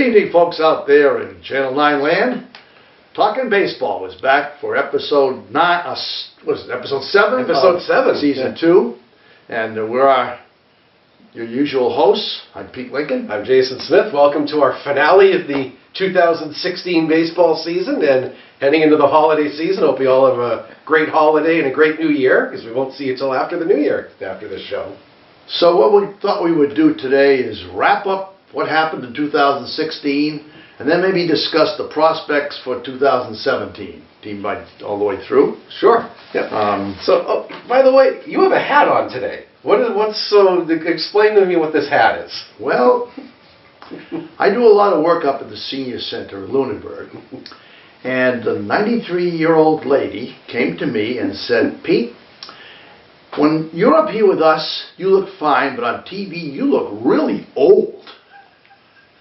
evening, folks out there in Channel 9 land. Talkin' Baseball was back for episode 9, was it episode 7? Episode 7. Season 2. And we're your usual hosts. I'm Pete Lincoln. I'm Jason Smith. Welcome to our finale of the 2016 baseball season and heading into the holiday season. Hope you all have a great holiday and a great new year, because we won't see you till after the new year, after this show. So what we thought we would do today is wrap up what happened in 2016 and then maybe discuss the prospects for 2017. Team by all the way through. Sure. Yeah. By the way, you have a hat on today. Explain to me what this hat is. Well, I do a lot of work up at the senior center in Lunenburg, and a 93-year-old lady came to me and said, "Pete, when you're up here with us, you look fine, but on TV, you look really old."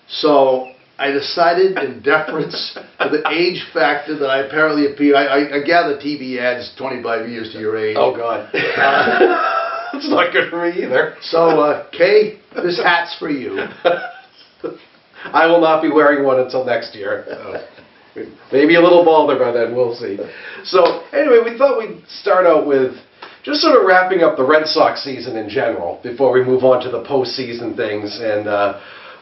So I decided, in deference to the age factor that I apparently appear, I gather TV adds 25 years to your age. Oh, God. That's not good for me either. So, Kay, this hat's for you. I will not be wearing one until next year. Maybe a little balder by then, we'll see. So, anyway, we thought we'd start out with just sort of wrapping up the Red Sox season in general before we move on to the postseason things. And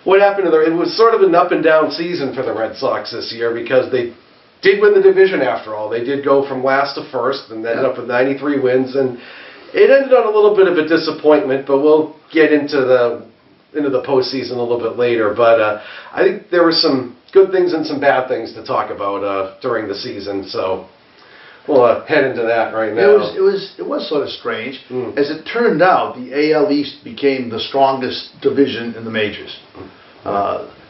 what happened to it was sort of an up and down season for the Red Sox this year, because they did win the division after all. They did go from last to first and ended up with 93 wins, and it ended on a little bit of a disappointment, but we'll get into the postseason a little bit later. But I think there were some good things and some bad things to talk about during the season, so we'll head into that right now. It was sort of strange. As it turned out, the AL East became the strongest division in the majors.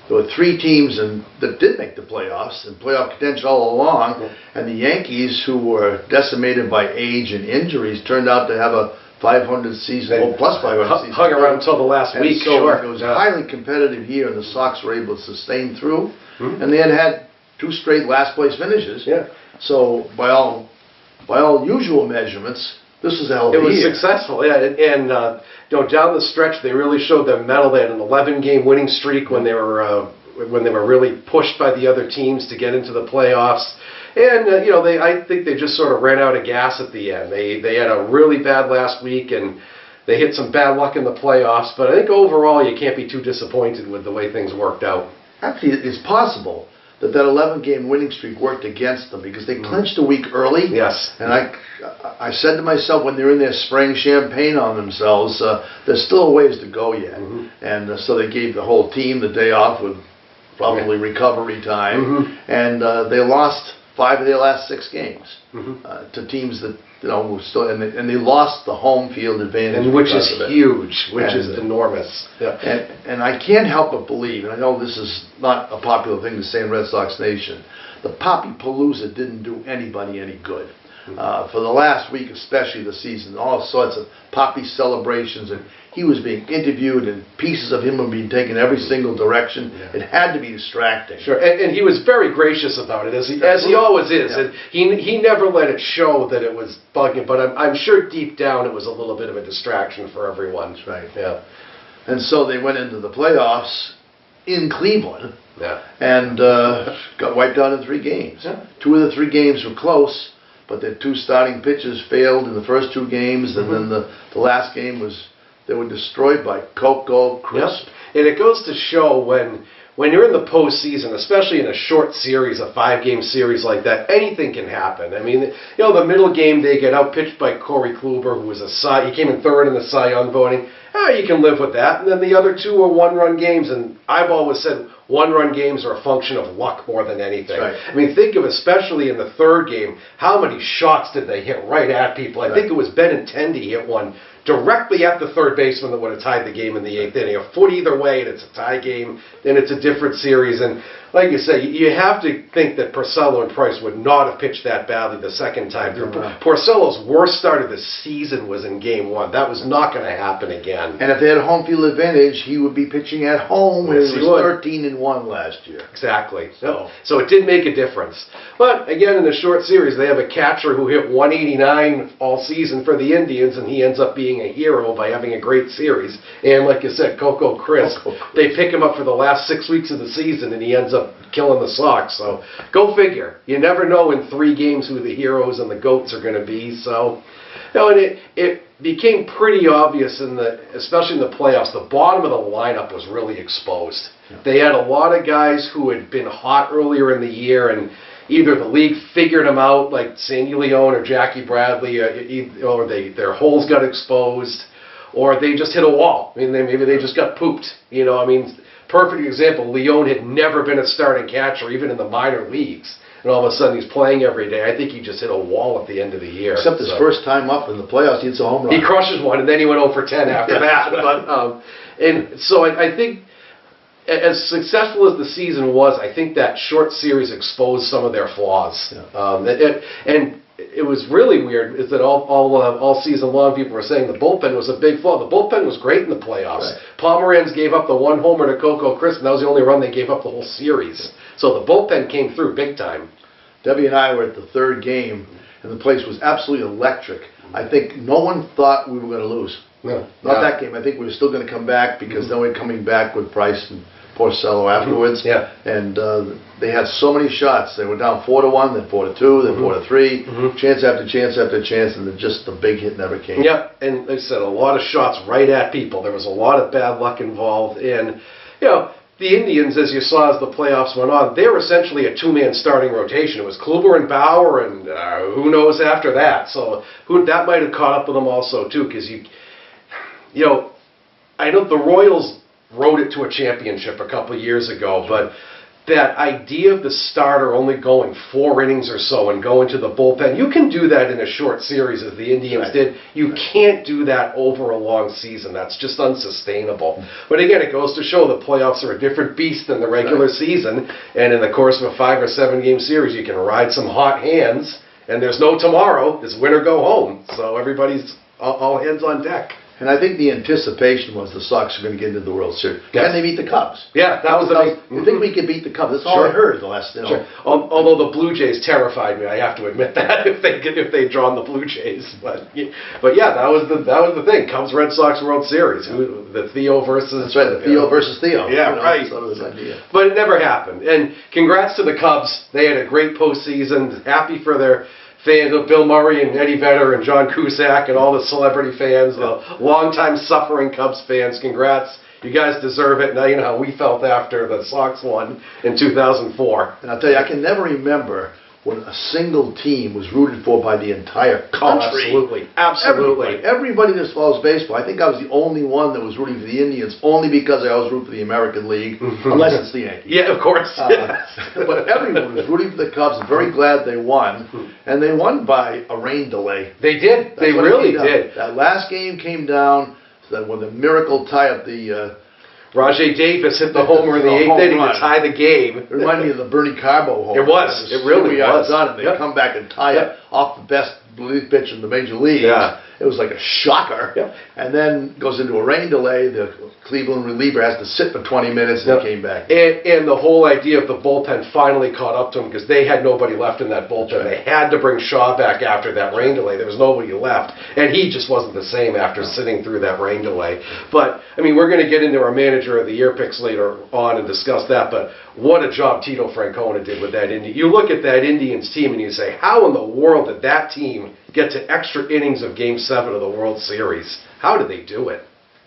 There were 3 teams that did make the playoffs and playoff contention all along, and the Yankees, who were decimated by age and injuries, turned out to have a 500 season, well, plus 500 season. Hung around until the last week. So sure. it was a highly competitive year, and the Sox were able to sustain through, and they had 2 straight last place finishes. Yeah. So by all usual measurements, this was a hell of a year. It was successful, yeah, and down the stretch they really showed their mettle. They had an 11-game winning streak when they were really pushed by the other teams to get into the playoffs. And I think they just sort of ran out of gas at the end. They had a really bad last week, and they hit some bad luck in the playoffs. But I think overall you can't be too disappointed with the way things worked out. Actually, it's possible that 11-game winning streak worked against them, because they clinched a week early. Yes. And I said to myself, when they're in there spraying champagne on themselves, there's still a ways to go yet. And so they gave the whole team the day off with probably recovery time. And they lost 5 of their last 6 games to teams that were still, and they lost the home field advantage, and which is huge, which is enormous. Yeah. And I can't help but believe, and I know this is not a popular thing to say in Red Sox Nation, the Poppy Palooza didn't do anybody any good. For the last week, especially the season, all sorts of Poppy celebrations, and he was being interviewed, and pieces of him were being taken every single direction. It had to be distracting. Sure, and he was very gracious about it, as he always is. Yeah. And he never let it show that it was bugging, but I'm sure deep down it was a little bit of a distraction for everyone. That's right. Yeah. And so they went into the playoffs in Cleveland. Yeah. And got wiped out in 3 games. Yeah. 2 of the 3 games were close, but their 2 starting pitchers failed in the first 2 games, and then the last game they were destroyed by Coco Crisp. Yep. And it goes to show when you're in the postseason, especially in a short series, a 5-game series like that, anything can happen. I mean, the middle game they get outpitched by Corey Kluber, who was he came in 3rd in the Cy Young voting. You can live with that. And then the other 2 were 1-run games, and I've always said 1-run games are a function of luck more than anything. Right. I mean, think of, especially in the 3rd game, how many shots did they hit right at people? I think it was Benintendi hit one directly at the third baseman that would have tied the game in the 8th inning. A foot either way, and it's a tie game, then it's a different series. And like you say, you have to think that Porcello and Price would not have pitched that badly the second time through. Porcello's worst start of the season was in Game 1. That was not going to happen again. And if they had a home field advantage, he would be pitching at home, when he was 13-1 last year. Exactly. So it did make a difference. But again, in a short series, they have a catcher who hit 189 all season for the Indians, and he ends up being being a hero by having a great series. And like you said, Coco Crisp, they pick him up for the last 6 weeks of the season, and he ends up killing the Sox. So go figure. You never know in 3 games who the heroes and the GOATs are going to be. So, and it became pretty obvious especially in the playoffs, the bottom of the lineup was really exposed. Yeah. They had a lot of guys who had been hot earlier in the year, and either the league figured them out, like Sandy Leon or Jackie Bradley, or their holes got exposed, or they just hit a wall. I mean, maybe they just got pooped. Perfect example, Leon had never been a starting catcher, even in the minor leagues. And all of a sudden he's playing every day. I think he just hit a wall at the end of the year. Except his first time up in the playoffs, he hits a home run. He crushes one, and then he went 0 for 10 after that. But, and so I think, as successful as the season was, I think that short series exposed some of their flaws. Yeah. And it was really weird is that all season long people were saying the bullpen was a big flaw. The bullpen was great in the playoffs. Right. Pomeranz gave up the 1 homer to Coco Crisp, and that was the only run they gave up the whole series. So the bullpen came through big time. Debbie and I were at the 3rd game, and the place was absolutely electric. I think no one thought we were going to lose. No. Not that game. I think we were still going to come back because then we're coming back with Price and Porcello afterwards. Yeah. And they had so many shots. They were down 4-1, then 4-2, then 4-3, chance after chance after chance, and just the big hit never came. Yeah, and like I said, a lot of shots right at people. There was a lot of bad luck involved. And, the Indians, as you saw as the playoffs went on, they were essentially a 2-man starting rotation. It was Kluber and Bauer, and who knows after that. So that might have caught up with them also, too, because I know the Royals rode it to a championship a couple of years ago, but that idea of the starter only going 4 innings or so and going to the bullpen, you can do that in a short series as the Indians did. You can't do that over a long season. That's just unsustainable. But again, it goes to show the playoffs are a different beast than the regular season, and in the course of a 5 or 7 game series, you can ride some hot hands, and there's no tomorrow. It's win or go home. So everybody's all hands on deck. And I think the anticipation was the Sox were going to get into the World Series. Yes. Can they beat the Cubs? Yeah, that was the big... You think we could beat the Cubs? That's all I heard the last, Sure. Although the Blue Jays terrified me, I have to admit that if they'd drawn the Blue Jays, but yeah, that was the thing. Cubs Red Sox World Series, the Theo versus... That's right, the Theo versus Theo. Yeah, right. That was the idea. But it never happened. And congrats to the Cubs. They had a great postseason. Happy for their fans of Bill Murray and Eddie Vedder and John Cusack and all the celebrity fans, the longtime suffering Cubs fans. Congrats. You guys deserve it. Now you know how we felt after the Sox won in 2004. And I'll tell you, I can never remember when a single team was rooted for by the entire country. Absolutely. Everybody that follows baseball. I think I was the only one that was rooting for the Indians, only because I always root for the American League, unless it's the Yankees. Yeah, of course. But everyone was rooting for the Cubs. I'm very glad they won. And they won by a rain delay. They did. They really did. That last game came down when the miracle tie up the... Rajay Davis hit the homer in the 8th inning to tie the game. It reminded me of the Bernie Carbo home. It was. It really was. And they come back and tie it off the best relief pitch in the major leagues. Yeah. It was like a shocker. Yep. And then goes into a rain delay. The Cleveland reliever has to sit for 20 minutes and came back. And the whole idea of the bullpen finally caught up to them because they had nobody left in that bullpen. They had to bring Shaw back after that rain delay. There was nobody left. And he just wasn't the same after sitting through that rain delay. But, I mean, we're going to get into our Manager of the Year picks later on and discuss that. But what a job Tito Francona did with that Indian. You look at that Indians team and you say, how in the world did that team get to extra innings of Game 7 of the World Series? How did they do it?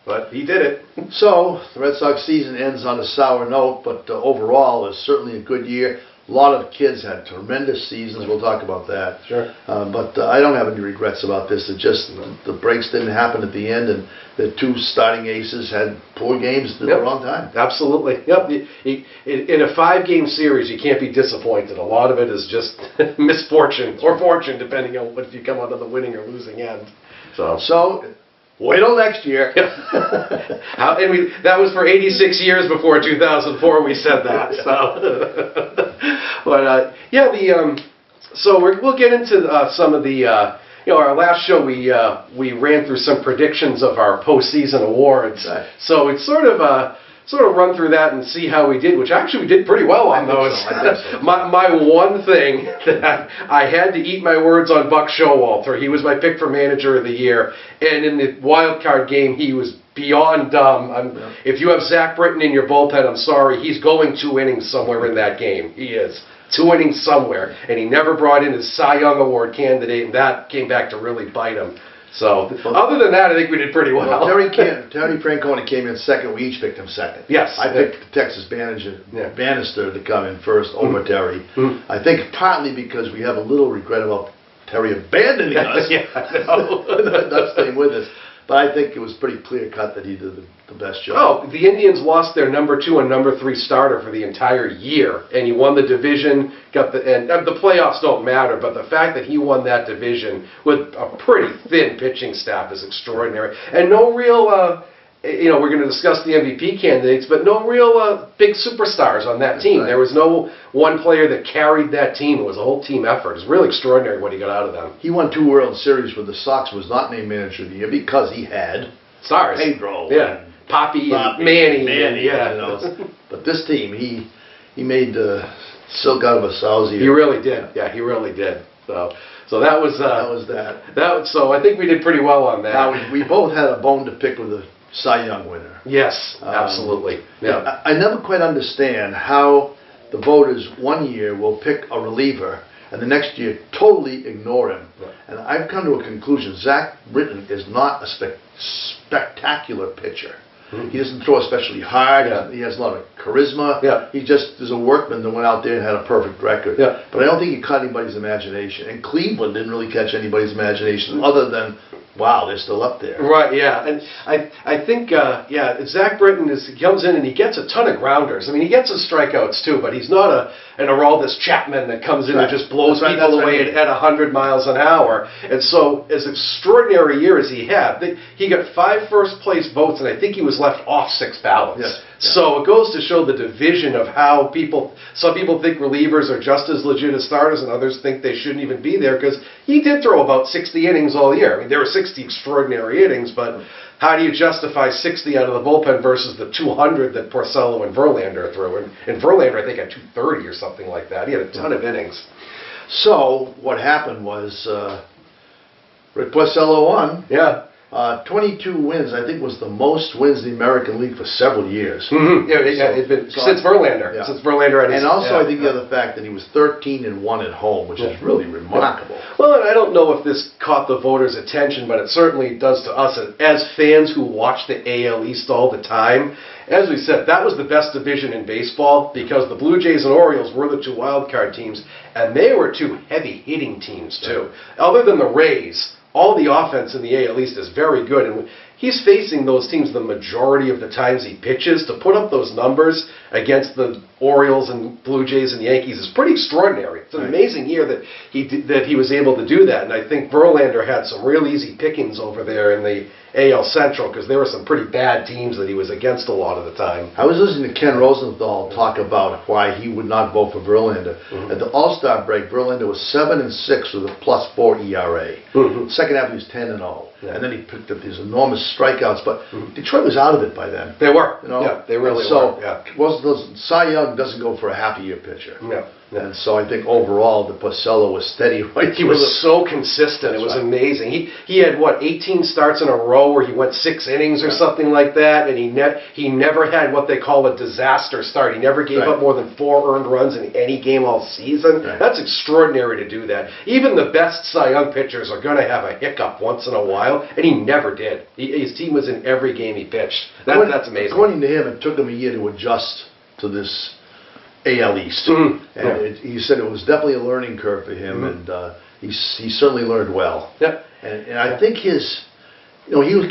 But he did it. So, the Red Sox season ends on a sour note, but overall, it's certainly a good year. A lot of kids had tremendous seasons. We'll talk about that. Sure. But I don't have any regrets about this. It just, the breaks didn't happen at the end, and the 2 starting aces had poor games at the wrong time. Absolutely. Yep. In a 5-game series, you can't be disappointed. A lot of it is just misfortune or fortune, depending on if you come out of the winning or losing end. So wait till next year. That was for 86 years before 2004 we said that. So, but so we'll get into some of the our last show we ran through some predictions of our postseason awards. Right. So it's sort of sort of run through that and see how we did, which actually we did pretty well on those. I think so. My one thing that I had to eat my words on Buck Showalter. He was my pick for manager of the year, and in the wild card game, he was beyond dumb. If you have Zach Britton in your bullpen, I'm sorry, he's going 2 innings somewhere in that game. He is. 2 innings somewhere, and he never brought in his Cy Young Award candidate, and that came back to really bite him. So, other than that, I think we did pretty well. Terry Francona came in second. We each picked him second. Yes. I picked the Texas Bannister to come in first over Terry. I think partly because we have a little regret about Terry abandoning us. Yeah, I know. Not staying with us. But I think it was pretty clear cut that he did the best job. Oh, the Indians lost their number 2 and number 3 starter for the entire year, and he won the division. And the playoffs don't matter, but the fact that he won that division with a pretty thin pitching staff is extraordinary. And no real, we're going to discuss the MVP candidates, but no real big superstars on that team. Right. There was no one player that carried that team. It was a whole team effort. It was really extraordinary what he got out of them. He won 2 World Series with the Sox, was not named manager of the year because he had Stars. Pedro. Yeah. Poppy and Manny. Yeah. But this team, he made silk out of a sow's ear. He really did. Yeah, he really did. So that was that. So I think we did pretty well on that. Now we both had a bone to pick with the Cy Young winner. Yes, absolutely. Yeah. I never quite understand how the voters one year will pick a reliever and the next year totally ignore him. Right. And I've come to a conclusion. Zach Britton is not a spectacular pitcher. Mm-hmm. He doesn't throw especially hard. Yeah. He has a lot of charisma. Yeah. He just is a workman that went out there and had a perfect record. Yeah. But I don't think he caught anybody's imagination. And Cleveland didn't really catch anybody's imagination other than, wow, they're still up there. Right, yeah. And I think, Zach Britton he comes in and he gets a ton of grounders. I mean, he gets his strikeouts too, but he's not an Aroldis Chapman that comes in and just blows people away at 100 miles an hour. And so, as extraordinary a year as he had, he got 5 first-place votes, and I think he was left off 6 ballots. Yes. So it goes to show the division of how some people think relievers are just as legit as starters, and others think they shouldn't even be there, because he did throw about 60 innings all year. I mean, there were 60 extraordinary innings, but how do you justify 60 out of the bullpen versus the 200 that Porcello and Verlander threw? And Verlander, I think, had 230 or something like that. He had a ton of innings. So what happened was Rick Porcello won. Yeah. 22 wins, I think, was the most wins in the American League for several years. Mm-hmm. It's been since Verlander. Yeah. Since Verlander had his, and also, I think the other fact that he was 13-1 at home, which is really remarkable. Well, and I don't know if this caught the voters' attention, but it certainly does to us as fans who watch the AL East all the time. As we said, that was the best division in baseball because the Blue Jays and Orioles were the 2 wild card teams, and they were 2 heavy-hitting teams, too. Other than the Rays, all the offense in the AL East is very good, and he's facing those teams the majority of the times he pitches. To put up those numbers against the Orioles and Blue Jays and Yankees is pretty extraordinary. It's an amazing year that he was able to do that, and I think Verlander had some real easy pickings over there in the AL Central because there were some pretty bad teams that he was against a lot of the time. I was listening to Ken Rosenthal talk about why he would not vote for Verlander. Mm-hmm. At the All-Star break, Verlander was 7-6 with a +4 ERA. Mm-hmm. Second half, he was 10-0. Yeah. And then he picked up these enormous strikeouts, but Detroit was out of it by then. They were. You know? Yeah, they really were. So, yeah. Cy Young doesn't go for a half-a-year pitcher. Yeah. And so I think overall the Porcello was steady right He was so consistent. It was amazing. He had, 18 starts in a row where he went 6 innings or something like that, and he never had what they call a disaster start. He never gave up more than 4 earned runs in any game all season. Right. That's extraordinary to do that. Even the best Cy Young pitchers are going to have a hiccup once in a while, and he never did. His team was in every game he pitched. That's amazing. According to him, it took him a year to adjust to this AL East. Mm-hmm. And he said it was definitely a learning curve for him, and he certainly learned well. Yep. And I think he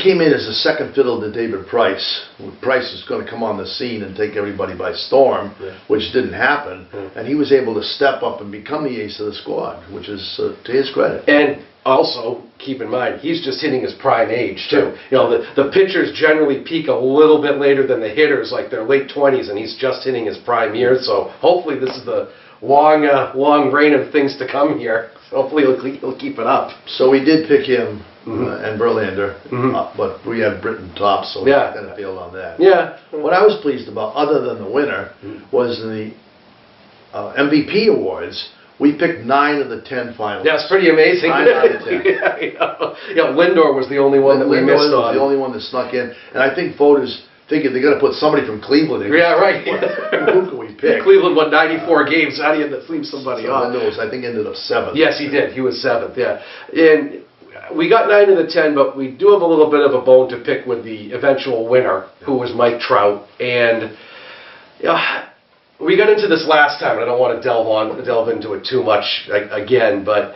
came in as a second fiddle to David Price. Price was going to come on the scene and take everybody by storm, which didn't happen. And he was able to step up and become the ace of the squad, which is to his credit. And also, keep in mind, he's just hitting his prime age, too. You know, the pitchers generally peak a little bit later than the hitters, like their late 20s, and he's just hitting his prime years. So hopefully this is the long reign of things to come here. Hopefully he'll keep it up. So we did pick him Mhm. and Verlander, Mhm. but we had Britton top, so we Yeah. kind of failed on that. Yeah. What I was pleased about, other than the winner, was the MVP awards. We picked 9 of the 10 finalists. Yeah, it's pretty amazing. 9 out of 10. Yeah, Lindor was the only one that we Lindor missed was on. the only one that snuck in, and I think voters figured they're going to put somebody from Cleveland in. Yeah, right. Who can we pick? Cleveland won 94 games. How do you leave somebody So off? Lindor was, I think, ended up 7th. Yes, he did. He was 7th, yeah. And we got 9 of the 10, but we do have a little bit of a bone to pick with the eventual winner, who was Mike Trout. And we got into this last time, and I don't want to delve into it too much again, but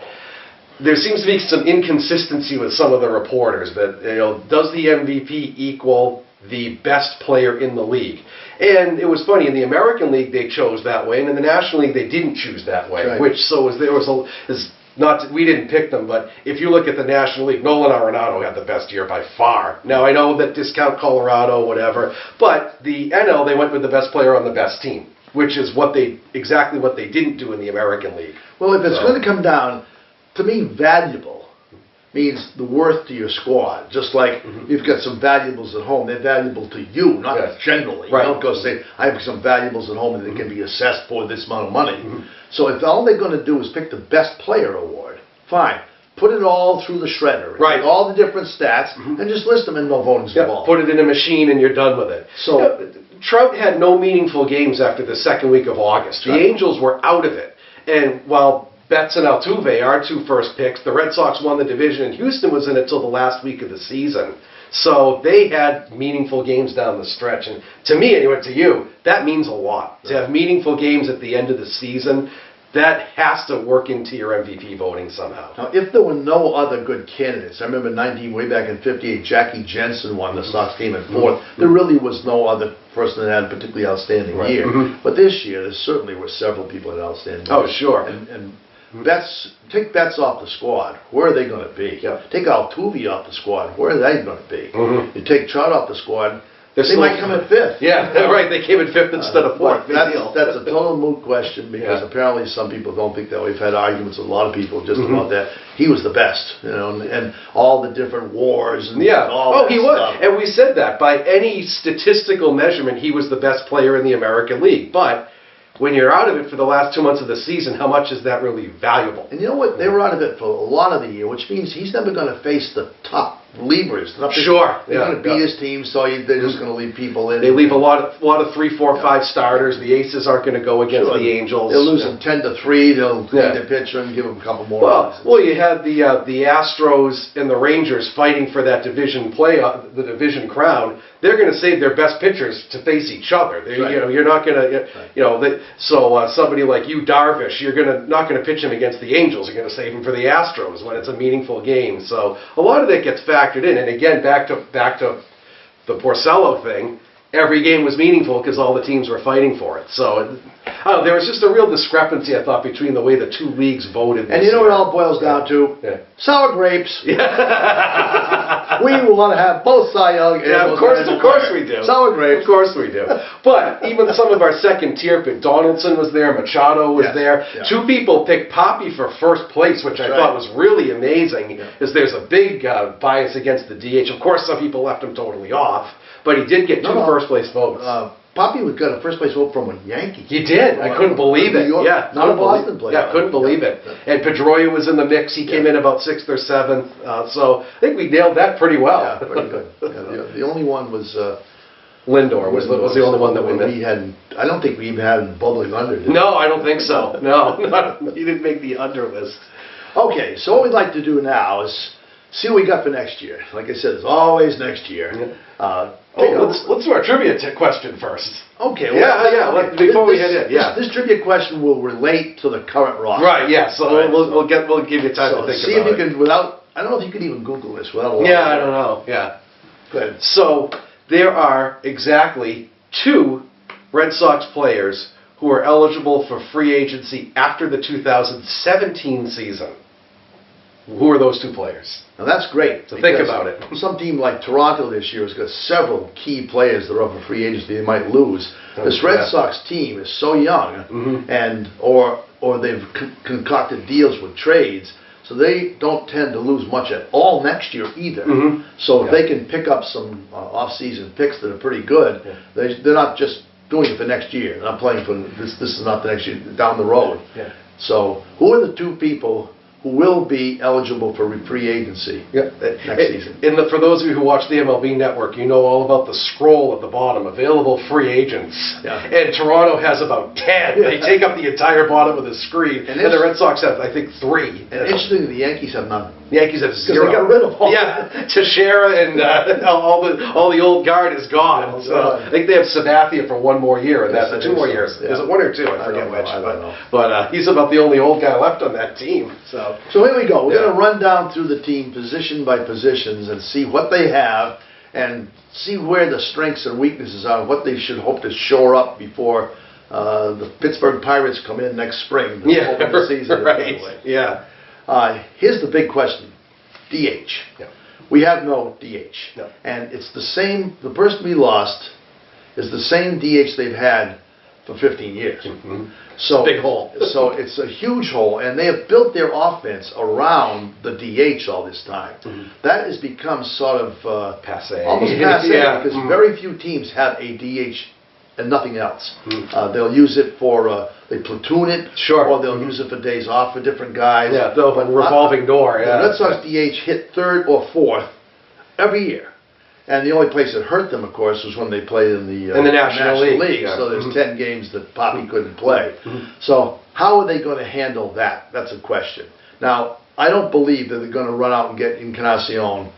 there seems to be some inconsistency with some of the reporters that, does the MVP equal the best player in the league? And it was funny, in the American League they chose that way, and in the National League they didn't choose that way, Right. we didn't pick them, but if you look at the National League, Nolan Arenado had the best year by far. Now I know that discount Colorado, whatever, but the NL, they went with the best player on the best team, which is exactly what they didn't do in the American League. Well, if it's going to come down, to me, valuable means the worth to your squad. Just like you've got some valuables at home, they're valuable to you, not Yes. generally. Right. You don't go say, I have some valuables at home and they can be assessed for this amount of money. So if all they're going to do is pick the best player award, fine. Put it all through the shredder. Right. Take all the different stats and just list them and no voting's involved. Put it in a machine and you're done with it. So- Trout had no meaningful games after the second week of August. The Right. Angels were out of it. And while Betts and Altuve, our 2 first picks, the Red Sox won the division and Houston was in it till the last week of the season. So they had meaningful games down the stretch. And to me, anyway, to you, that means a lot. To have meaningful games at the end of the season, that has to work into your MVP voting somehow. Now, if there were no other good candidates, I remember way back in '58, Jackie Jensen won the Sox team in 4th. There really was no other person that had a particularly outstanding Right. year. But this year, there certainly were several people that had outstanding Oh, years. sure. And take Betts off the squad, where are they going to be? Yeah. Take Altuve off the squad, where are they going to be? You take Trout off the squad, They're they still- might come in 5th. Yeah, right. They came in 5th instead of 4th. Big deal. That's a total moot question because Yeah. apparently some people don't think that. We've had arguments with a lot of people just about that. He was the best, and all the different wars and Yeah. all Oh, that he was. stuff. And we said that. By any statistical measurement, he was the best player in the American League. But when you're out of it for the last 2 months of the season, how much is that really valuable? And you know what? They were out of it for a lot of the year, which means he's never going to face the top relievers. Sure. They're Yeah, going to beat yeah. his team, so they're just going to leave people in. They leave a lot of 3, 4, 5 starters. The aces aren't going to go against Sure. the Angels. They'll lose them 10-3. They'll clean Yeah. their pitcher and give them a couple more. Well, you had the Astros and the Rangers fighting for that division the division crown. They're going to save their best pitchers to face each other. Right. You're not going to, somebody like you, Darvish, not going to pitch him against the Angels. You're going to save him for the Astros when it's a meaningful game. So a lot of that gets factored in. And again, back to the Porcello thing. Every game was meaningful because all the teams were fighting for it. So there was just a real discrepancy, I thought, between the way the 2 leagues voted. And you know what it all boils down to? Yeah. Sour grapes. We want to have both Cy Young and Yeah, of course we do. Sour grapes. Of course we do. But even some of our second tier pick, Donaldson was there, Machado was Yes, there. yeah. 2 people picked Poppy for first place, which I That's thought right. was really amazing, Yeah. because there's a big bias against the DH. Of course, some people left him totally off, but he did get 2 No. first place votes. Poppy got a first place vote from a Yankee. He did. I couldn't believe it. New York, Yeah, not a couldn't believe- Boston player. Yeah, couldn't believe it. And Pedroia was in the mix. He came in about 6th or 7th. So I think we nailed that pretty well. Yeah, pretty good. Yeah, the only one was Lindor was the only one that we missed. we hadn't. I don't think we even had him bubbling under. Did we? No, I don't think so. No, he didn't make the under list. Okay, so what we'd like to do now is see what we got for next year. Like I said, there's always next year. Let's do our trivia question first. Okay. Before we head in, yeah. This trivia question will relate to the current roster. Right. Yeah. So Right, we'll give you time So to think see about if you it. can without. I don't know if you could even Google this without. A lot Yeah, of- I don't know. Yeah. Go ahead. So there are exactly 2 Red Sox players who are eligible for free agency after the 2017 season. Who are those 2 players? Now that's great. So think because about it. Some team like Toronto this year has got several key players that are up for free agency they might lose. This Red Yeah. Sox team is so young, Mhm. or or they've concocted deals with trades, so they don't tend to lose much at all next year either. Mhm. So if Yeah. they can pick up some off-season picks that are pretty good, they're not just doing it for next year. They're not playing for this. This is not the next year, down the road. Yeah. So who are the two people who will be eligible for free agency next season? For those of you who watch the MLB Network, you know all about the scroll at the bottom, available free agents. Yeah. And Toronto has about 10. They take up the entire bottom of the screen. And the Red Sox have, I think, 3. And interestingly, the Yankees have none. The Yankees have 0. They got rid of all. Yeah, Teixeira and all the old guard is gone. Oh, so God. I think they have Sabathia for 1 more year, and Yes, that's I 2 more think so. years. Yeah. Is it 1 or 2? I I forget don't know. which. I don't know. But he's about the only old guy left on that team. So here we go. We're Yeah. going to run down through the team position by positions and see what they have and see where the strengths and weaknesses are, what they should hope to shore up before the Pittsburgh Pirates come in next spring to open the season. right. Yeah. Here's the big question. DH. Yeah. We have no DH. No. And it's the same, the person we lost is the same DH they've had for 15 years. Mhm. So Big hole. So it's a huge hole, and they have built their offense around the DH all this time. Mhm. That has become sort of Passé. almost passé Yeah. because Mhm. very few teams have a DH and nothing else. Mhm. They'll use it for they platoon it, Sure. or they'll Mhm. use it for days off for different guys. Yeah, the revolving door. Yeah. The Red Sox DH hit third or fourth every year. And the only place it hurt them, of course, was when they played in the National League, yeah. So there's Mhm. 10 games that Poppy couldn't play. Mhm. So how are they going to handle that? That's a question. Now, I don't believe that they're going to run out and get Encarnacion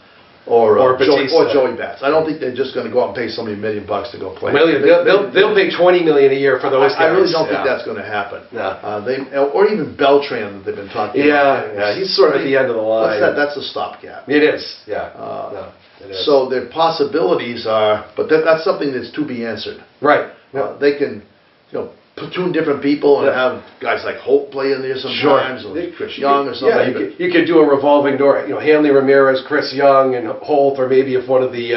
or Batista. Joey Bats. I don't think they're just going to go out and pay somebody $1 million to go play. They'll pay $20 million a year for those guys. I really don't think that's going to happen. No. Or even Beltran that they've been talking about. Yeah, he's sort of at the end of the line. What's that? That's a stopgap. It is, yeah. No, it is. So their possibilities are, but that's something that's to be answered. Right. They can, platoon different people and have guys like Holt play in there sometimes, or Chris Young or something. Yeah, you could do a revolving door. Hanley Ramirez, Chris Young, and Holt, or maybe if one of the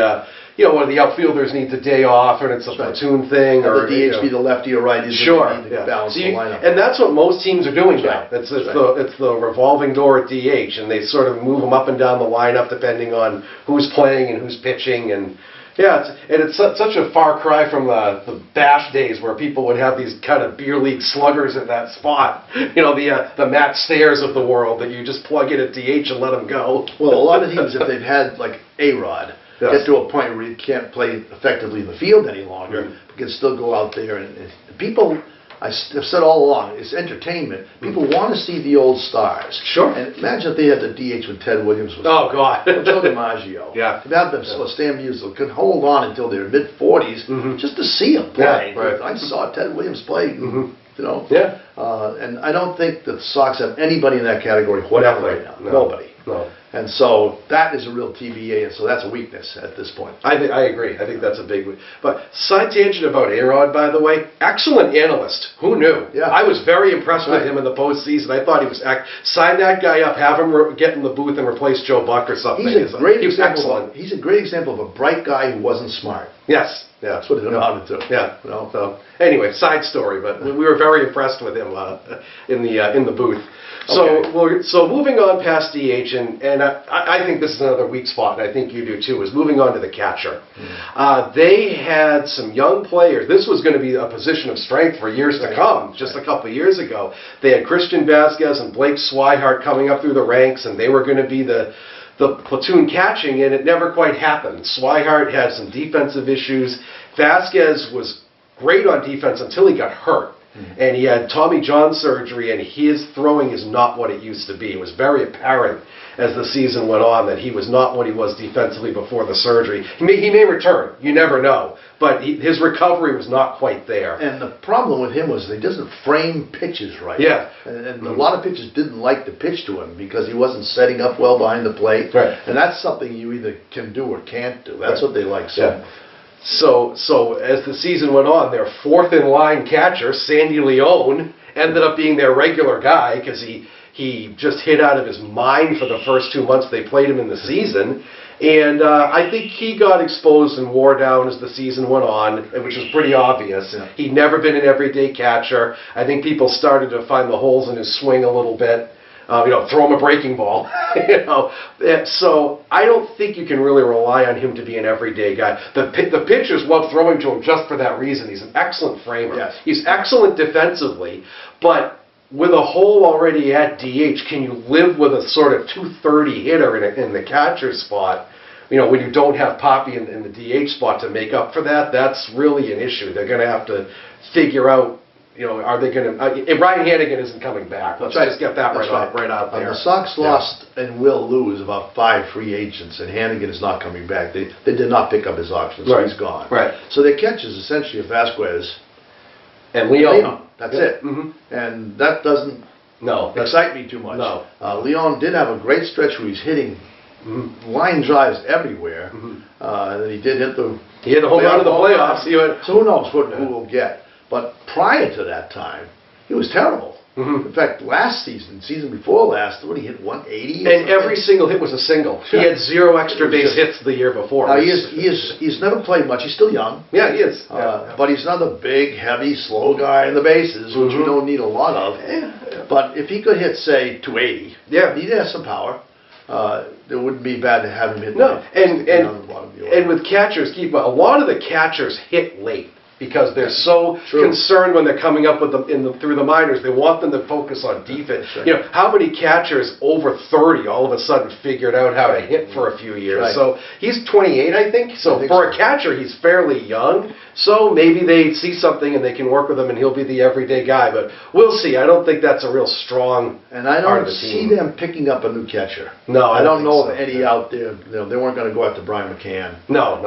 outfielders needs a day off and it's a platoon thing, Have or the DH be the lefty or righty. Sure, Need to balance the lineup. and that's what most teams are doing now. That's right. It's the revolving door at DH, and they sort of move them up and down the lineup depending on who's playing and who's pitching, and it's such a far cry from the Bash days where people would have these kind of beer league sluggers at that spot. The Matt Stairs of the world that you just plug in at DH and let them go. Well, a lot of teams, if they've had like A-Rod, get to a point where you can't play effectively in the field any longer, but can still go out there and people. I've said all along, it's entertainment. People want to see the old stars. Sure. And imagine if they had the DH when Ted Williams was. Oh God. Joe DiMaggio. Yeah. To have them, Stan Musial could hold on until their mid-40s just to see them play. Yeah, right. I saw Ted Williams play. Yeah. And I don't think the Sox have anybody in that category whatever right now. No. Nobody. No. And so that is a real TBA, and so that's a weakness at this point. I agree. I think that's a big one. But side tangent about A-Rod, by the way, excellent analyst. Who knew? Yeah. I was very impressed with him in the postseason. I thought he was sign that guy up, have him get in the booth and replace Joe Buck or something. He's a great He was example. excellent. He's a great example of a bright guy who wasn't smart. Yes. Yeah. That's what it amounted to. Yeah. So anyway, side story, but we were very impressed with him in the booth. Okay. So moving on past DH, and I think this is another weak spot, and I think you do too, is moving on to the catcher. They had some young players. This was going to be a position of strength for years to come. Just a couple of years ago, they had Christian Vasquez and Blake Swihart coming up through the ranks, and they were going to be the platoon catching, and it never quite happened. Swihart had some defensive issues. Vasquez was great on defense until he got hurt. And he had Tommy John surgery, and his throwing is not what it used to be. It was very apparent as the season went on that he was not what he was defensively before the surgery. He may return. You never know. But his recovery was not quite there. And the problem with him was he doesn't frame pitches right. Yeah. And a lot of pitchers didn't like to pitch to him because he wasn't setting up well behind the plate. Right. And that's something you either can do or can't do. That's what they like. So as the season went on, their fourth in line catcher, Sandy Leone, ended up being their regular guy because he He just hit out of his mind for the first 2 months they played him in the season. And I think he got exposed and wore down as the season went on, which was pretty obvious. Yeah. He'd never been an everyday catcher. I think people started to find the holes in his swing a little bit. Throw him a breaking ball. So I don't think you can really rely on him to be an everyday guy. The pitchers love throwing to him just for that reason. He's an excellent framer. Yes. He's excellent defensively, but with a hole already at DH, can you live with a sort of 230 hitter in the catcher spot? When you don't have Poppy in the DH spot to make up for that, that's really an issue. They're going to have to figure out, are they going to... if Ryan Hannigan isn't coming back, let's just get that right out there. The Sox lost and will lose about 5 free agents, and Hannigan is not coming back. They did not pick up his option, so he's gone. Right. So their catch is essentially Vasquez and Leon. That's it. Mm-hmm. And that doesn't excite me too much. No. Leon did have a great stretch where he's hitting line drives everywhere. And then he did hit the... He hit the home run in the playoffs. So who knows who we'll get. But prior to that time, he was terrible. In fact, last season before last, when he hit 180. And every single hit was a single. He had 0 extra base hits the year before. He's never played much. He's still young. Yeah, he is. But he's not a big, heavy, slow guy in the bases, which we don't need a lot of. But if he could hit, say, 280, he has some power. It wouldn't be bad to have him hit. And with catchers, a lot of the catchers hit late. Because they're so concerned when they're coming up with through the minors. They want them to focus on defense. Right. How many catchers over 30 all of a sudden figured out how to hit for a few years? Right. So he's 28, I think. So for a catcher, he's fairly young. So maybe they see something and they can work with him and he'll be the everyday guy. But we'll see. I don't think that's a real strong And I part of don't the see team. them picking up a new catcher. No, I don't know of so. any out there. They weren't going to go after Brian McCann. No.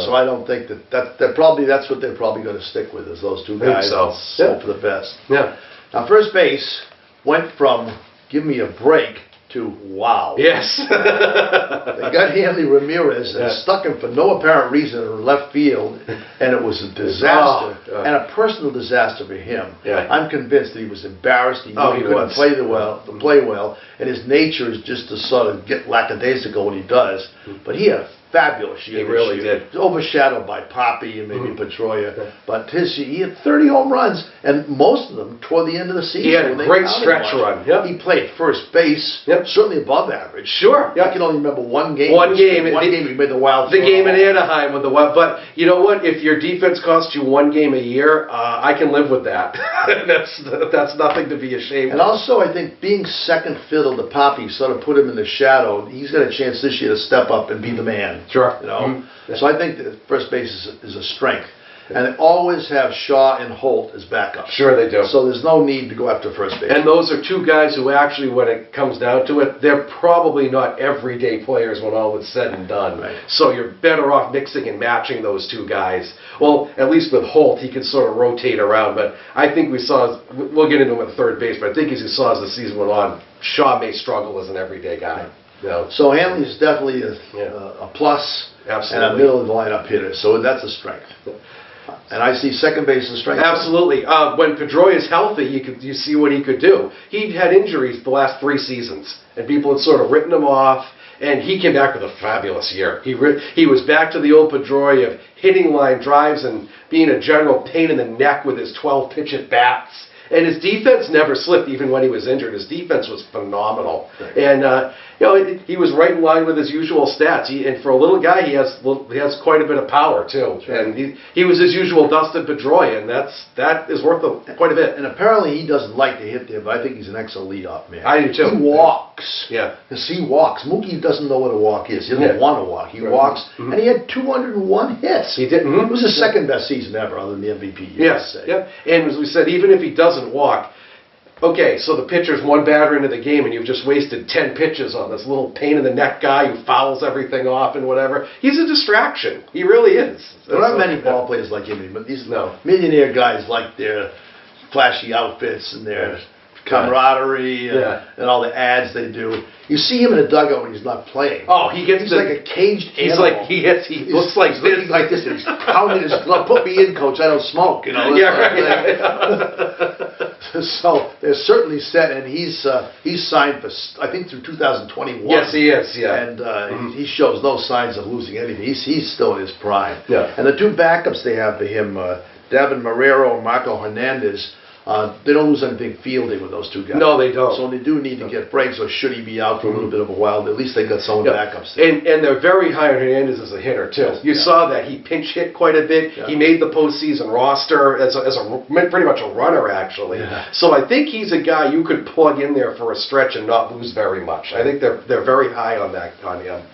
So I don't think that's what they're probably going to stick with is those two guys. So. Hope for the best. Yeah. Now first base went from give me a break to wow. Yes. They got Hanley Ramirez and stuck him for no apparent reason in left field, and it was a disaster and a personal disaster for him. Yeah. I'm convinced that he was embarrassed. He knew he couldn't play well, and his nature is just to sort of get lackadaisical when he does. But he had a fabulous year. He really did. Overshadowed by Poppy and maybe Pedroia, but he had 30 home runs, and most of them toward the end of the season. He had a great stretch run. Yep. He played first base, certainly above average. Sure. I can only remember one game. One game he made the wild. The game in Anaheim with the wild. But you know what? If your defense costs you one game a year, I can live with that. That's nothing to be ashamed of. And also, I think being second fiddle to Poppy sort of put him in the shadow. He's got a chance this year to step up and be the man. Sure. So I think that first base is a strength. And they always have Shaw and Holt as backups. Sure they do. So there's no need to go after first base. And those are two guys who actually, when it comes down to it, they're probably not everyday players when all is said and done. Right. So you're better off mixing and matching those two guys. Well, at least with Holt, he can sort of rotate around. But I think we'll get into him at third base, but I think as you saw as the season went on, Shaw may struggle as an everyday guy. So Hanley is definitely a plus. Absolutely. And a middle of the lineup hitter. So that's a strength. And I see second base as a strength. Absolutely. When Pedroia is healthy, you see what he could do. He'd had injuries the last 3 seasons, and people had sort of written him off, and he came back with a fabulous year. He was back to the old Pedroia of hitting line drives and being a general pain in the neck with his 12-pitch at-bats. And his defense never slipped, even when he was injured. His defense was phenomenal. Right. And he was right in line with his usual stats. And for a little guy, he has quite a bit of power too. Right. And he was his usual Dustin Pedroia, and that is worth quite a bit. And apparently he doesn't like to hit there, but I think he's an excellent leadoff man. I do too. He walks. Yeah. Because he walks. Mookie doesn't know what a walk is. He doesn't want to walk. He walks, and he had 201 hits. He did. It was his second best season ever, other than the MVP year. Yes. Yeah. And as we said, even if he doesn't walk. Okay, so the pitcher's one batter into the game and you've just wasted 10 pitches on this little pain-in-the-neck guy who fouls everything off and whatever. He's a distraction. He really is. There aren't many ball players like him, but these millionaire guys like their flashy outfits and their camaraderie and all the ads they do. You see him in a dugout when he's not playing. Oh, he's like a caged animal. He looks like he's looking like this, and he's pounding his glove. Put me in, coach. I don't smoke. Yeah, right. So they're certainly set, and he's signed for, I think, through 2021. Yes, he is, yeah. And he shows no signs of losing anything. He's still in his prime. Yeah. And the two backups they have for him, Davin Marrero and Marco Hernandez, they don't lose anything fielding with those two guys. No, they don't. So they do need to get breaks, or should he be out for a little bit of a while, at least they got some backups there. And they're very high on Hernandez as a hitter, too. Yes, You saw that. He pinch hit quite a bit. Yeah. He made the postseason roster as pretty much a runner, actually. Yeah. So I think he's a guy you could plug in there for a stretch and not lose very much. I think they're very high on him.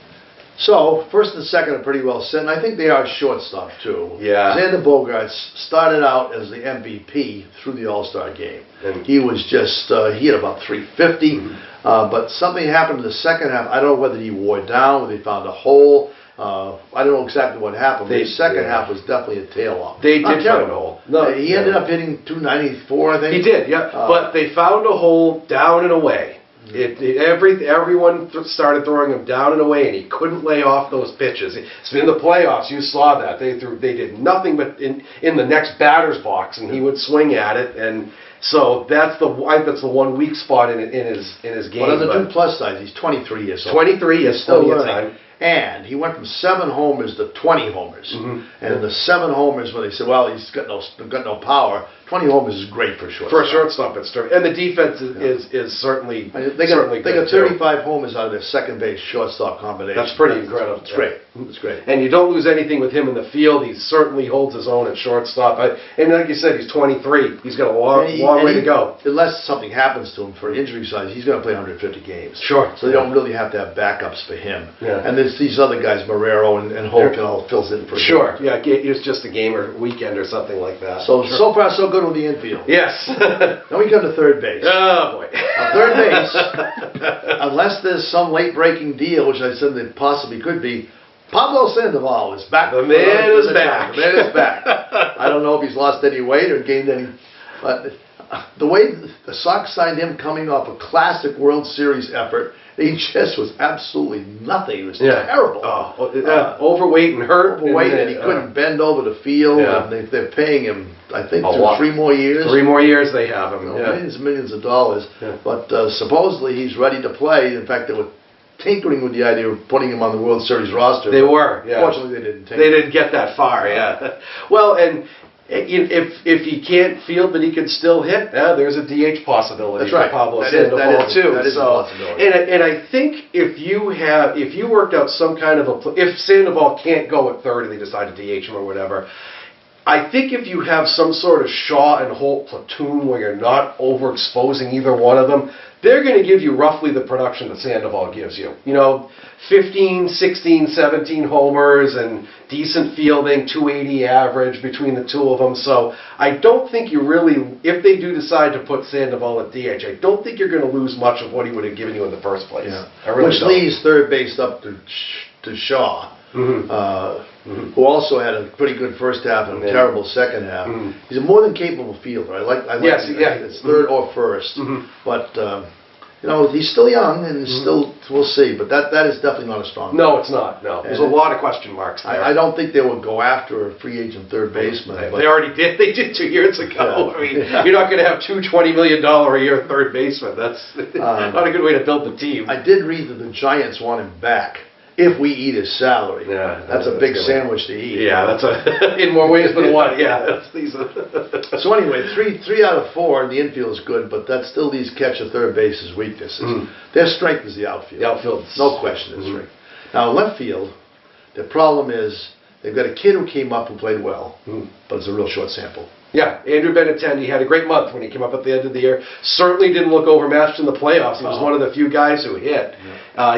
So, first and second are pretty well set, and I think they are shortstop, too. Yeah. Xander Bogaerts started out as the MVP through the All-Star game. And He was just, he had about 350, but something happened in the second half. I don't know whether he wore down, whether he found a hole. I don't know exactly what happened, but the second half was definitely a tail-off. They Not did find a terrible. hole. He ended up hitting 294, I think. He did, yeah. But they found a hole down and away. Everyone started throwing him down and away, and he couldn't lay off those pitches. It's been the playoffs. You saw that they did nothing but in the next batter's box, and he would swing at it. And so that's the one weak spot in his game. But on the two plus sides, he's 23 years old. 23 is still learning. time. And he went from 7 homers to 20 homers. And the 7 homers, when they said, well, he's got no power, 20 homers is great for shortstop. For a shortstop, it's true. And the defense is certainly They got 35 homers out of their second base shortstop combination. That's pretty incredible. It's great. It's great. And you don't lose anything with him in the field. He certainly holds his own at shortstop. And like you said, he's 23. He's got a long way to go. Unless something happens to him for injury size, he's going to play 150 games. Sure. So they don't really have to have backups for him. Yeah. And there's these other guys, Marrero and Holt, all fills in for him. Sure. Yeah, it was just a game or weekend or something like that. So far so good with the infield. Yes. Then we come to third base. Oh, boy. Third base, unless there's some late-breaking deal, which I said there possibly could be, Pablo Sandoval is back. The man is back. The man is back. I don't know if he's lost any weight or gained any, but the way the Sox signed him coming off a classic World Series effort, he just was absolutely nothing. He was terrible. Overweight and hurt. Overweight, and he couldn't bend over the field. Yeah. And they're paying him, I think, A lot. 3 more years. 3 more years they have him. Millions and millions of dollars. Yeah. But supposedly he's ready to play. In fact, they were tinkering with the idea of putting him on the World Series roster. They were, yeah. Fortunately, they didn't. They didn't get that far, yeah. Well, and if he can't field but he can still hit, there's a DH possibility. That's right. For Pablo That Sandoval is too. a possibility. And I think if you worked out some kind of if Sandoval can't go at third and they decide to DH him or whatever, I think if you have some sort of Shaw and Holt platoon where you're not overexposing either one of them, they're going to give you roughly the production that Sandoval gives you. 15, 16, 17 homers and decent fielding, 280 average between the two of them. So I don't think you really, if they do decide to put Sandoval at DH, I don't think you're going to lose much of what he would have given you in the first place. Yeah. I really Which don't. leaves third base up to Shaw. Who also had a pretty good first half and a terrible second half. He's a more than capable fielder. I like Yes, him. yeah. It's third or first. But he's still young and we'll see. But that is definitely not a strong. No, it's not. No, there's a lot of question marks there. I don't think they would go after a free agent third baseman. They already did. They did 2 years ago. Yeah. I mean, you're not going to have two $20 million a year third basemen. That's not a good way to build the team. I did read that the Giants want him back if we eat his salary. Yeah, that's a big sandwich to eat. Yeah, that's in more ways than one. Yeah. So anyway, three out of 4 in the infield is good, but that still leaves catcher third base as weaknesses. Their strength is the outfield. The outfield, no question, is strength. Now left field, the problem is they've got a kid who came up who played well, but it's a real short sample. Yeah, Andrew Benintendi had a great month when he came up at the end of the year. Certainly didn't look overmatched in the playoffs. He was one of the few guys who hit.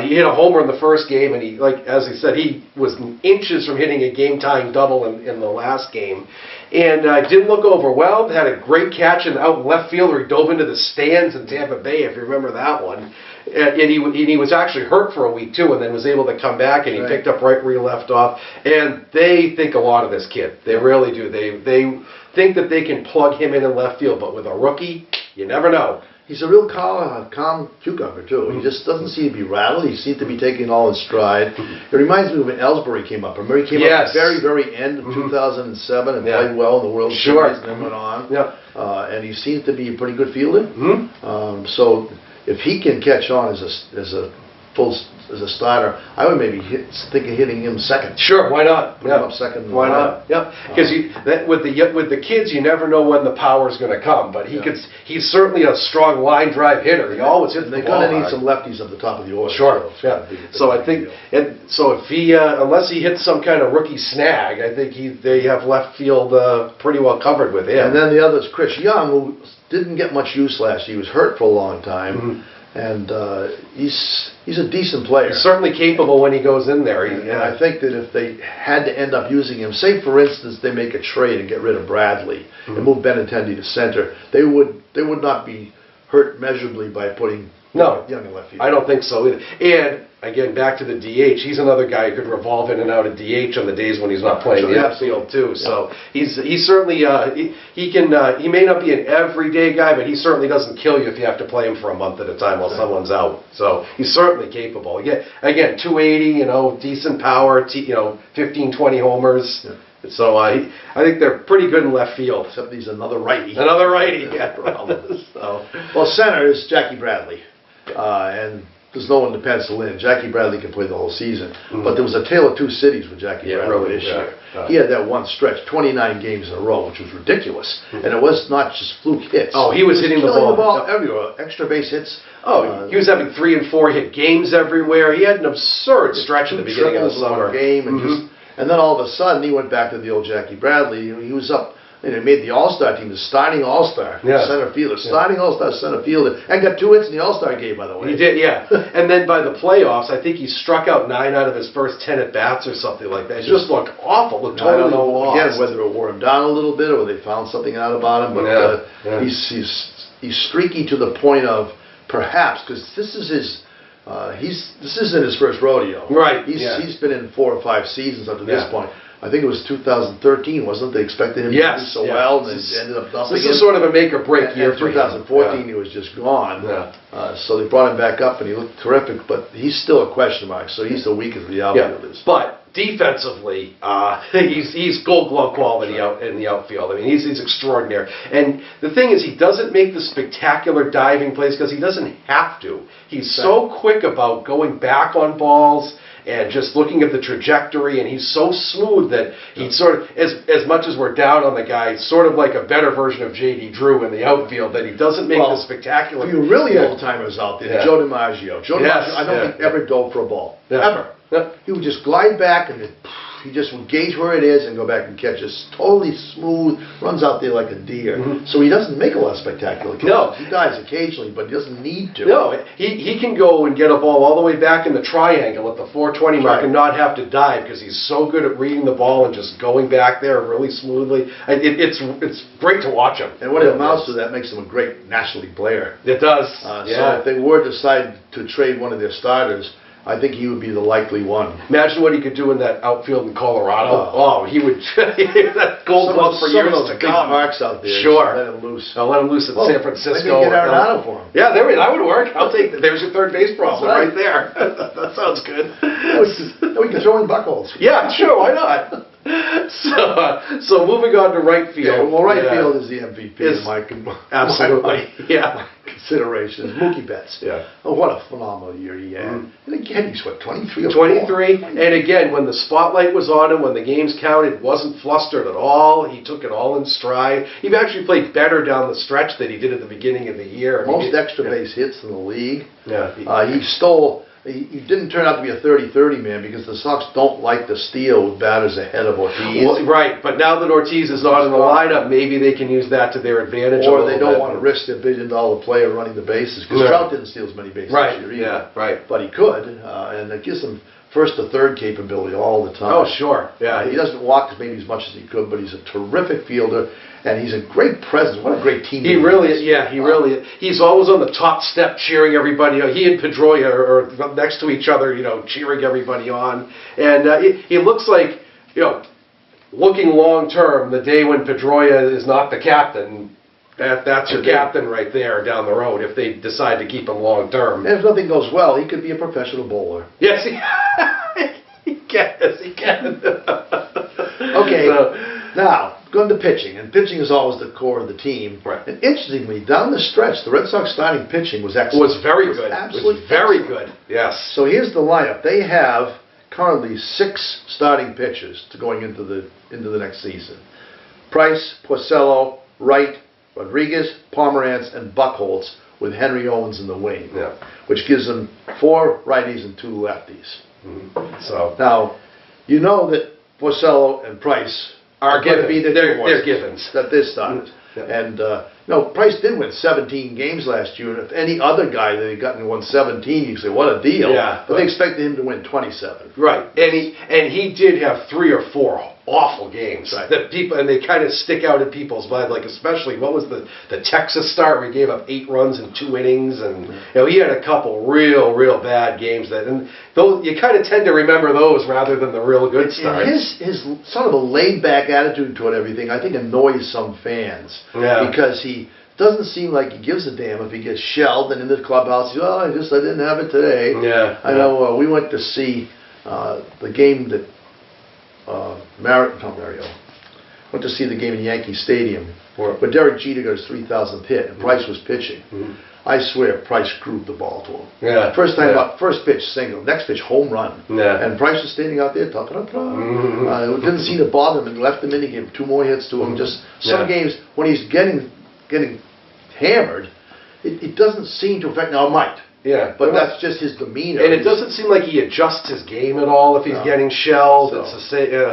He hit a homer in the first game, and as he said, he was inches from hitting a game-tying double in the last game. And didn't look overwhelmed. Had a great catch out in left field where he dove into the stands in Tampa Bay, if you remember that one. And he was actually hurt for a week, too, and then was able to come back, and he picked up right where he left off. And they think a lot of this kid. They really do. They think that they can plug him in left field, but with a rookie, you never know. He's a real calm cucumber, too. He just doesn't seem to be rattled. He seems to be taking it all in stride. It reminds me of when Ellsbury came up. Remember, he came up at the very, very end of 2007 and played well in the World Series and then went on. And he seems to be a pretty good fielder. So if he can catch on as a starter, I would maybe think of hitting him second. Sure, why not? Put him up second. Why not? Yep. Because with the kids, you never know when the power is going to come. But he's certainly a strong line drive hitter. He always hits the ball. They're going to need some lefties at the top of the order. Sure. So I think, so if he unless he hits some kind of rookie snag, I think they have left field pretty well covered with him. And then the other is Chris Young, who didn't get much use last year. He was hurt for a long time. And he's a decent player. He's certainly capable when he goes in there. And I think that if they had to end up using him, say for instance they make a trade and get rid of Bradley and move Benintendi to center, they would not be hurt measurably by putting Young in left field. I don't think so either. And again, back to the DH, he's another guy who could revolve in and out of DH on the days when he's not playing the outfield too. So he's certainly he may not be an everyday guy, but he certainly doesn't kill you if you have to play him for a month at a time while someone's out. So he's certainly capable. Again, 280, decent power, 15, 20 homers. So I think they're pretty good in left field. Except he's another righty. Another righty, Well, center is Jackie Bradley. And there's no one to pencil in. Jackie Bradley can play the whole season. But there was a tale of two cities with Jackie Bradley this year. He had that one stretch, 29 games in a row, which was ridiculous. And it was not just fluke hits. Oh, he was hitting the ball everywhere. Extra base hits. He was having 3 and 4 hit games everywhere. He had an absurd stretch at the beginning of the summer. Game and then all of a sudden he went back to the old Jackie Bradley. He was up. And he made the All-Star team, the starting All-Star center fielder, starting All-Star center fielder, and got 2 hits in the All-Star game, by the way. He did, and then by the playoffs, I think he struck out 9 out of his first 10 at-bats or something like that. It just looked awful. Looked totally I don't know, lost. Again, whether it wore him down a little bit or they found something out about him, but he's streaky to the point of perhaps, because this is his... this isn't his first rodeo. Right. He's been in 4 or 5 seasons up to this point. I think it was 2013, wasn't it? They expected him to do so well, and they ended up dumping him. This is sort of a make-or-break year for him. 2014, he was just gone. So they brought him back up, and he looked terrific, but he's still a question mark, so he's the weakest of the outfielders. But defensively, he's gold glove quality in the outfield. I mean, he's extraordinary. And the thing is, he doesn't make the spectacular diving plays because he doesn't have to. He's so quick about going back on balls and just looking at the trajectory, and he's so smooth that he sort of, as much as we're down on the guy, sort of like a better version of J.D. Drew in the outfield, that he doesn't make the spectacular... For you really old-timers out there, Joe DiMaggio. Joe DiMaggio, I don't think ever dove for a ball. Ever. He would just glide back and he just would gauge where it is and go back and catch it. Totally smooth, runs out there like a deer. So he doesn't make a lot of spectacular catches. No. He dives occasionally, but he doesn't need to. No, he can go and get a ball all the way back in the triangle at the 420 mark and not have to dive because he's so good at reading the ball and just going back there really smoothly. It's great to watch him. And what it amounts to, that makes him a great National League player. It does. So if they were to decide to trade one of their starters, I think he would be the likely one. Imagine what he could do in that outfield in Colorado. He would. That gold glove for years to come. Parks out there. Sure. Let him loose. I'll let him loose at San Francisco. Maybe get Arenado for him. Yeah, that would work. I'll take that. There's your third base problem right there. That sounds good. We can throw in Buckholz. Yeah, sure. Why not? So moving on to right field. Right field is the MVP in my consideration. Mookie Betts. Oh, what a phenomenal year he had. And again, he's 23 or 23. And again, when the spotlight was on him, when the games counted, wasn't flustered at all. He took it all in stride. He actually played better down the stretch than he did at the beginning of the year. Most extra base hits in the league. He stole... He didn't turn out to be a 30-30 man because the Sox don't like to steal with batters ahead of Ortiz. Well, right, but now that Ortiz is not in the lineup, maybe they can use that to their advantage. Or they don't want to risk their billion-dollar player running the bases because Trout didn't steal as many bases this year either. But he could, and it gives him first to third capability all the time. Oh, sure. He doesn't walk maybe as much as he could, but he's a terrific fielder. And he's a great presence. What a great teammate. He really is. Yeah, he really is. He's always on the top step cheering everybody. He and Pedroia are next to each other, cheering everybody on. And he looks like, looking long term, the day when Pedroia is not the captain, That's your captain right there down the road if they decide to keep him long term. And if nothing goes well, he could be a professional bowler. Yes, he can. Okay, now, going to pitching, and pitching is always the core of the team. Right. And interestingly, down the stretch, the Red Sox starting pitching was excellent. Was very good. Absolutely Was very excellent. good. Yes. So here's the lineup. They have currently 6 starting pitchers going into the next season. Price, Porcello, Wright, Rodriguez, Pomerantz, and Buchholz, with Henry Owens in the wing, which gives them 4 righties and 2 lefties. Mm-hmm. So now, you know that Porcello and Price are going to be they're givens that this started. And Price did win 17 games last year, and if any other guy that had gotten won 17, you say, what a deal. Yeah, but they expected him to win 27. Right, and he did have 3 or 4 awful games that people, and they kind of stick out in people's mind, like especially what was the Texas start where he gave up 8 runs in 2 innings, and he had a couple real bad games and those you kind of tend to remember those rather than the real good starts. His sort of a laid back attitude toward everything, I think, annoys some fans because he doesn't seem like he gives a damn if he gets shelled, and in the clubhouse, he says, I didn't have it today. I know we went to see the game that Mario went to see the game in Yankee Stadium where Derek Jeter got his 3,000th hit and Price was pitching. I swear Price grooved the ball to him. First pitch single, next pitch home run, and Price was standing out there talking. It didn't seem to bother him and left him in. He gave 2 more hits to him. Just some games when he's getting hammered, it doesn't seem to affect. Now it might. But that's just his demeanor. And it doesn't seem like he adjusts his game at all if he's getting shelled.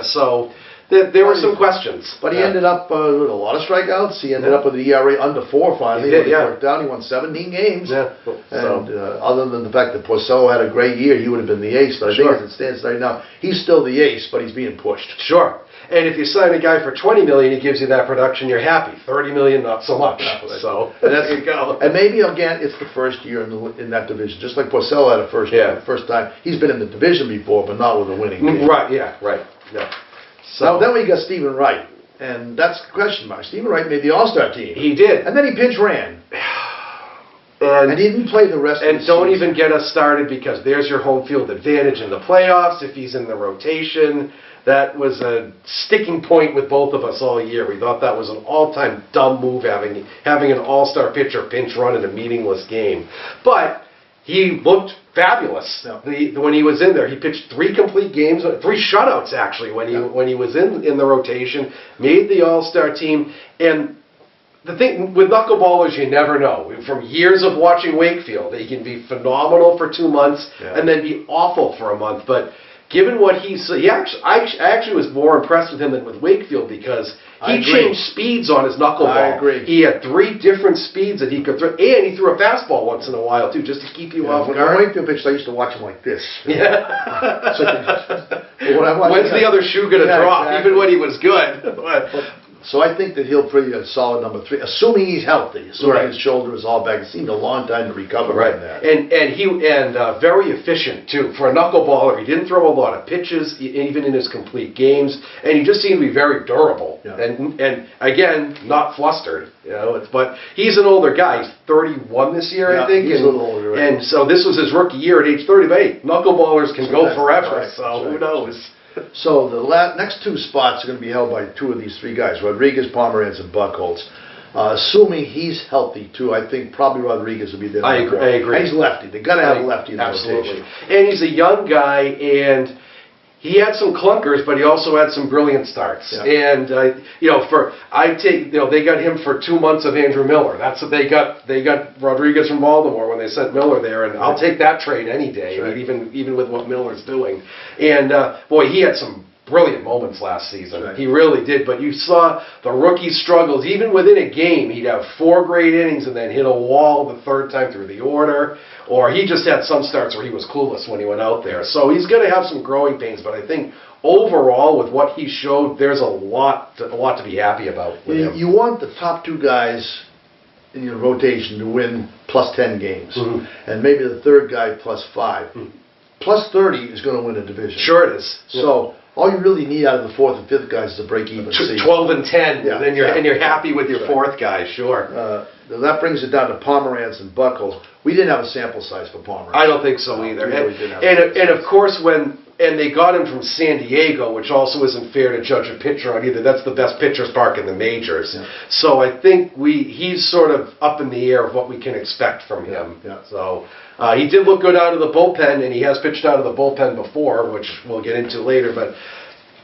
So there were some questions. But he ended up with a lot of strikeouts. He ended up with an ERA under 4 finally. He worked out. He won 17 games. And other than the fact that Porcello had a great year, he would have been the ace. But I think as it stands right now, he's still the ace, but he's being pushed. Sure. And if you sign a guy for $20 million, he gives you that production, you're happy. $30 million, not so much. So there you go. And maybe again, it's the first year in that division. Just like Porcello had a first time. He's been in the division before, but not with a winning team. Right. So now, then we got Stephen Wright, and that's the question mark. Stephen Wright made the All-Star team. He did, and then he pinch ran. And he didn't play the rest of the season. And don't even get us started because there's your home field advantage in the playoffs if he's in the rotation. That was a sticking point with both of us all year. We thought that was an all-time dumb move having an all-star pitcher pinch run in a meaningless game. But he looked fabulous when he was in there. He pitched 3 complete games, 3 shutouts actually when he was in the rotation. Made the all-star team. And the thing with knuckleballers, you never know. From years of watching Wakefield, he can be phenomenal for 2 months and then be awful for a month. But given what I actually was more impressed with him than with Wakefield because he changed speeds on his knuckleball. I agree. He had 3 different speeds that he could throw, and he threw a fastball once in a while too, just to keep you off guard. When Wakefield pitched, I used to watch him like this. When's the other shoe going to drop? Exactly. Even when he was good. So I think that he'll be a solid number 3, assuming he's healthy, assuming his shoulder is all back. It seemed a long time to recover from that. And very efficient too for a knuckleballer. He didn't throw a lot of pitches, even in his complete games, and he just seemed to be very durable. And again, not flustered. But he's an older guy. He's 31 this year, I think. He's a little older. Right? And so this was his rookie year at age 30. But hey, knuckleballers can go forever. So who knows? So the next 2 spots are going to be held by 2 of these 3 guys, Rodriguez, Pomerantz, and Buchholz. Assuming he's healthy, too, I think probably Rodriguez will be there. I agree. And he's lefty. They've got to have a lefty in the rotation. And he's a young guy, and he had some clunkers, but he also had some brilliant starts. And they got him for 2 months of Andrew Miller. That's what they got. They got Rodriguez from Baltimore when they sent Miller there, and I'll take that trade any day, even with what Miller's doing. And boy, he had some brilliant moments last season. He really did. But you saw the rookie struggles. Even within a game, he'd have 4 great innings and then hit a wall the 3rd time through the order. Or he just had some starts where he was clueless when he went out there. So he's going to have some growing pains. But I think overall, with what he showed, there's a lot to be happy about with him. You want the top 2 guys in your rotation to win plus 10 games. And maybe the 3rd guy plus 5. plus 30 is going to win a division. Sure it is. So all you really need out of the fourth and fifth guys is a break-even season. 12 and 10, Yeah, and you're happy with your fourth guy, sure. That brings it down to Pomeranz and Buckles. We didn't have a sample size for Pomeranz. I don't think so either. We really didn't have And of course, and they got him from San Diego, which also isn't fair to judge a pitcher on either. That's the best pitcher's park in the majors. Yeah. So I think he's sort of up in the air of what we can expect from him. Yeah. So he did look good out of the bullpen, and he has pitched out of the bullpen before, which we'll get into later. But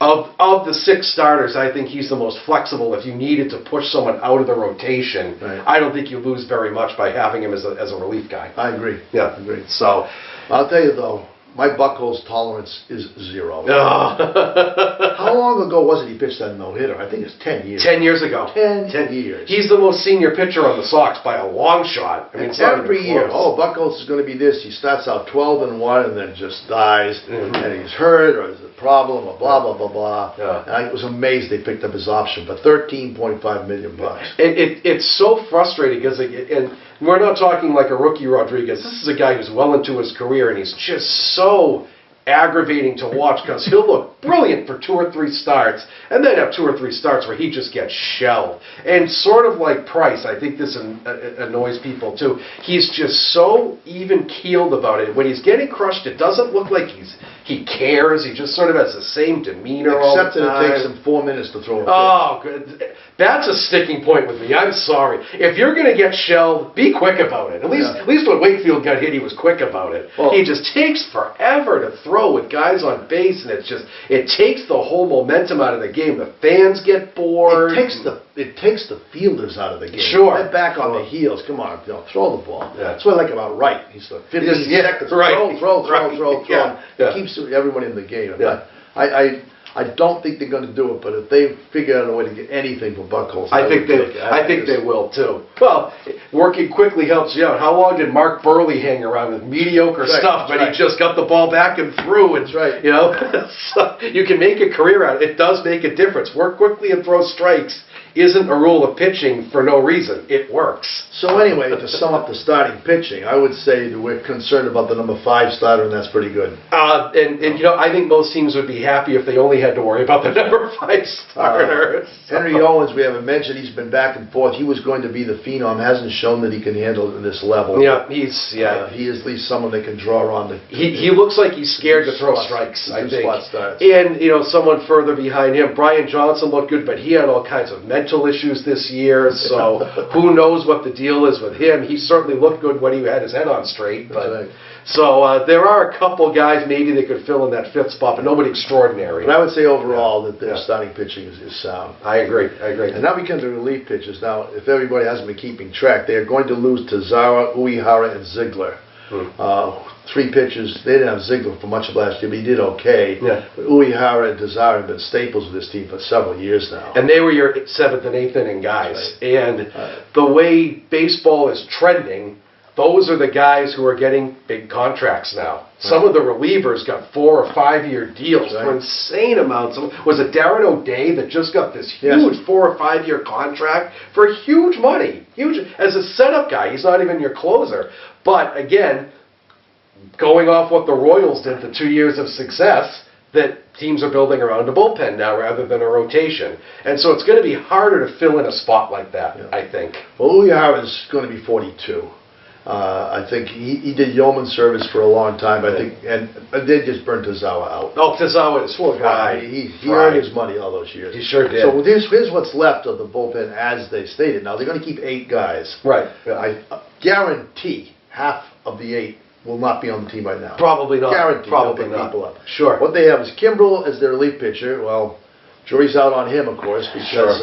of the 6 starters, I think he's the most flexible. If you needed to push someone out of the rotation, Right. I don't think you lose very much by having him as a relief guy. I agree. Yeah. I agree. So. I'll tell you though, my Buckles tolerance is 0. How long ago was it he pitched that no-hitter? I think it's 10 years. 10 years ago. 10 years. He's the most senior pitcher on the Sox by a long shot. I mean, And it's not every even year, close. Buckles is going to be this. He starts out 12-1 and then just dies, Mhm. and he's hurt or there's a problem or blah blah blah blah. Yeah. And I was amazed they picked up his option for $13.5 million. It's so frustrating because, and we're not talking like a rookie Rodriguez. This is a guy who's well into his career, and he's just so aggravating to watch because he'll look brilliant for 2 or 3 starts and then have 2 or 3 starts where he just gets shelled. And sort of like Price, I think this annoys people too. He's just so even-keeled about it. When he's getting crushed, it doesn't look like he cares. He just sort of has the same demeanor all the Except that time. it takes him 4 minutes to throw a pitch. Oh, good. That's a sticking point with me. I'm sorry. If you're going to get shelled, be quick about it. At least when Wakefield got hit, he was quick about it. Well, he just takes forever to throw with guys on base, and it takes the whole momentum out of the game. The fans get bored. It takes the fielders out of the game. Sure. They're back on the heels. Come on, throw the ball. Yeah. That's what I like about Wright. He's like 15 seconds. Right. Throw. Yeah. It keeps everybody in the game. Yeah. I don't think they're going to do it, but if they figure out a way to get anything for Buckles, I think they will too. Well, working quickly helps you out. How long did Mark Burley hang around with mediocre stuff, but he just got the ball back and threw? And, That's right. You know, so you can make a career out of it. It does make a difference. Work quickly and throw strikes isn't a rule of pitching for no reason. It works. So anyway, to sum up the starting pitching, I would say that we're concerned about the number 5 starter, and that's pretty good. And you know, I think most teams would be happy if they only had to worry about the number 5 starter. Henry Owens, we haven't mentioned, he's been back and forth. He was going to be the phenom, hasn't shown that he can handle it at this level. Yeah, he is at least someone they can draw on. He looks like he's scared to throw strikes, I think. Spot starts. And, you know, someone further behind him, Brian Johnson looked good, but he had all kinds of mental issues this year, so who knows what the deal is with him. He certainly looked good when he had his head on straight. But That's right. So there are a couple guys maybe that could fill in that 5th spot, but nobody extraordinary. But I would say overall that their starting pitching is sound. I agree. And now we come to relief pitchers. Now, if everybody hasn't been keeping track, they are going to lose to Zara, Uehara, and Ziegler. 3 pitchers. They didn't have Ziegler for much of last year, but he did okay. Yeah. But Uehara and Zara have been staples of this team for several years now. And they were your 7th and 8th inning guys. Right. And the way baseball is trending, those are the guys who are getting big contracts now. Right. Some of the relievers got 4 or 5 year deals for insane amounts. Was it Darren O'Day that just got this huge 4 or 5 year contract for huge money? Huge as a setup guy. He's not even your closer. But again, going off what the Royals did, the 2 years of success, that teams are building around a bullpen now rather than a rotation. And so it's going to be harder to fill in a spot like that, I think. Well, Uehara is going to be 42. I think he did yeoman service for a long time. I think, and they just burnt Tozawa out. Oh, Tozawa is fried. He earned his money all those years. He sure did. So here's what's left of the bullpen as they stated. Now they're going to keep 8 guys. Right. I guarantee half of the 8 will not be on the team right now. Probably not. Guaranteed. Probably They'll pick not. people up. Sure. What they have is Kimbrel as their relief pitcher. Well, jury's out on him, of course, because